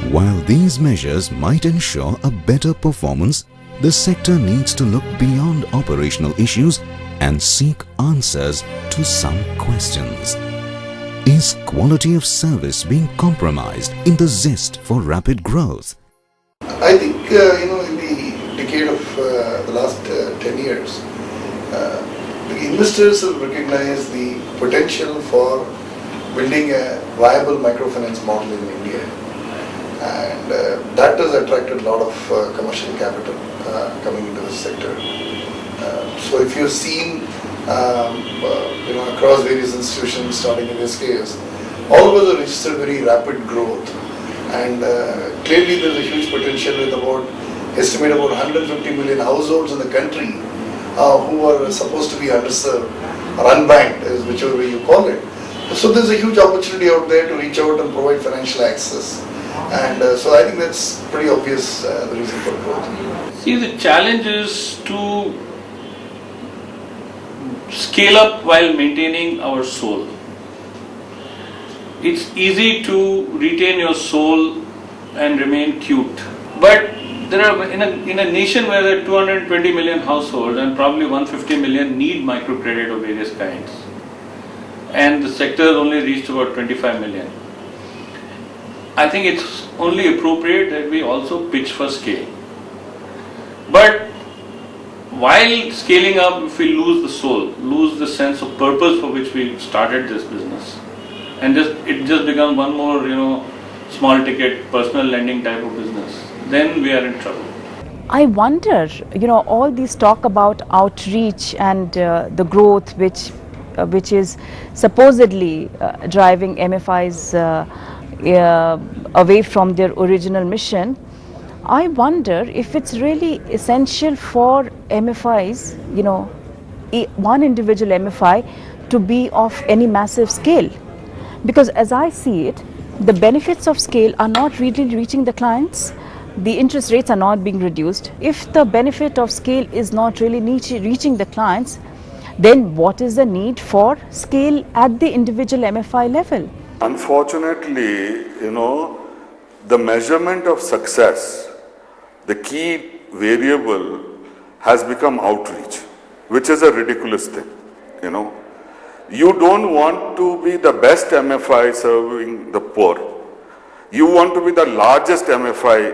While these measures might ensure a better performance, the sector needs to look beyond operational issues and seek answers to some questions. Is quality of service being compromised in the zest for rapid growth? I think, in the decade of the last 10 years, the investors have recognized the potential for building a viable microfinance model in India. And that has attracted a lot of commercial capital coming into the sector. So if you've seen, across various institutions starting in SKS, all of us have registered very rapid growth. And clearly there's a huge potential with estimate about 150 million households in the country who are supposed to be underserved or unbanked, whichever way you call it. So there's a huge opportunity out there to reach out and provide financial access. And so I think that's pretty obvious the reason for growth. See, the challenge is to scale up while maintaining our soul. It's easy to retain your soul and remain cute, but there are in a nation where there are 220 million households and probably 150 million need microcredit of various kinds, and the sector has only reached about 25 million. I think it's only appropriate that we also pitch for scale. But while scaling up, if we lose the soul, lose the sense of purpose for which we started this business, and it just becomes one more, small ticket personal lending type of business, then we are in trouble. I wonder, all these talk about outreach and the growth which is supposedly driving MFIs away from their original mission. I wonder if it's really essential for MFIs, one individual MFI to be of any massive scale. Because as I see it, the benefits of scale are not really reaching the clients. The interest rates are not being reduced. If the benefit of scale is not really reaching the clients, then what is the need for scale at the individual MFI level? Unfortunately, the measurement of success, the key variable has become outreach, which is a ridiculous thing, You don't want to be the best MFI serving the poor. You want to be the largest MFI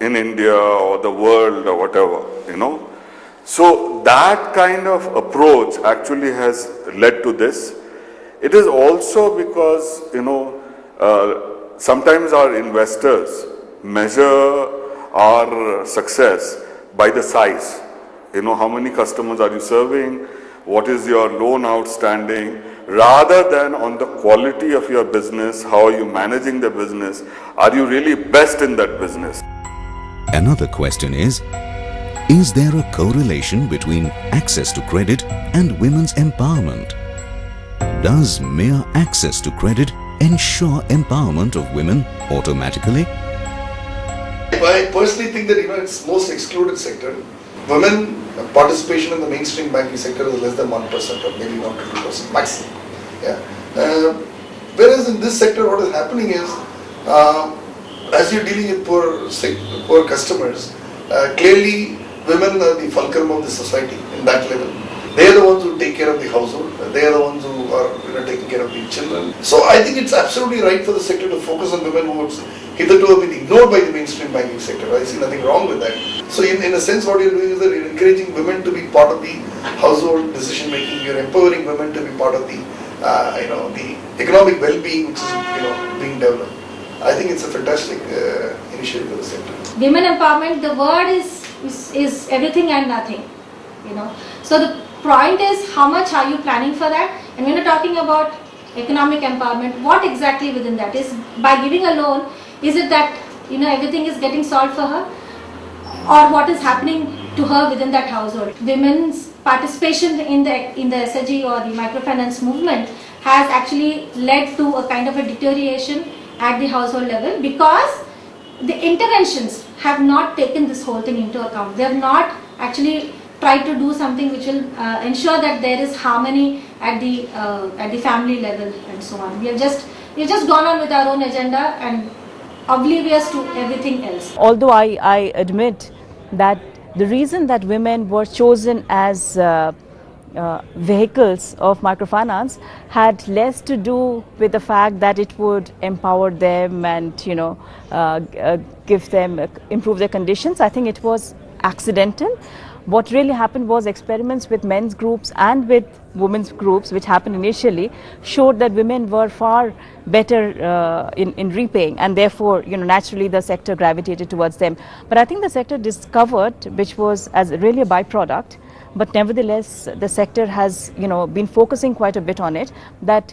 in India or the world or whatever, So that kind of approach actually has led to this. It is also because, sometimes our investors measure our success by the size. How many customers are you serving? What is your loan outstanding? Rather than on the quality of your business, how are you managing the business? Are you really best in that business? Another question is there a correlation between access to credit and women's empowerment? Does mere access to credit ensure empowerment of women automatically? I personally think that it's most excluded sector. Women participation in the mainstream banking sector is less than 1% or maybe 1 to 2% maximum. Yeah. Whereas in this sector, what is happening is, as you're dealing with poor customers, clearly women are the fulcrum of the society in that level. They are the ones who take care of the household. They are the ones who are taking care of the children. So I think it's absolutely right for the sector to focus on women who hitherto have been ignored by the mainstream banking sector. I see nothing wrong with that. So in a sense, what you're doing is that you're encouraging women to be part of the household decision making. You're empowering women to be part of the the economic well-being which is being developed. I think it's a fantastic initiative for the sector. Women empowerment, the word is everything and nothing. So the point is, how much are you planning for that? And when you're talking about economic empowerment, what exactly within that is, by giving a loan, is it that everything is getting solved for her, or what is happening to her within that household? Women's participation in the SHG or the microfinance movement has actually led to a kind of a deterioration at the household level, because the interventions have not taken this whole thing into account. They have not actually tried to do something which will ensure that there is harmony at the family level and so on. We have just gone on with our own agenda, and oblivious to everything else. Although I admit that the reason that women were chosen as vehicles of microfinance had less to do with the fact that it would empower them and give them improve their conditions. I think it was accidental. What really happened was experiments with men's groups and with women's groups, which happened initially, showed that women were far better in repaying, and therefore naturally the sector gravitated towards them. But I think the sector discovered, which was as really a byproduct, but nevertheless the sector has been focusing quite a bit on it, that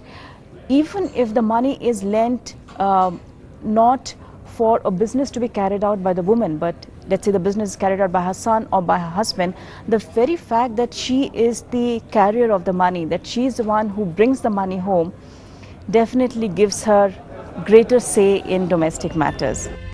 even if the money is lent not for a business to be carried out by the woman, but let's say the business is carried out by her son or by her husband, the very fact that she is the carrier of the money, that she is the one who brings the money home, definitely gives her greater say in domestic matters.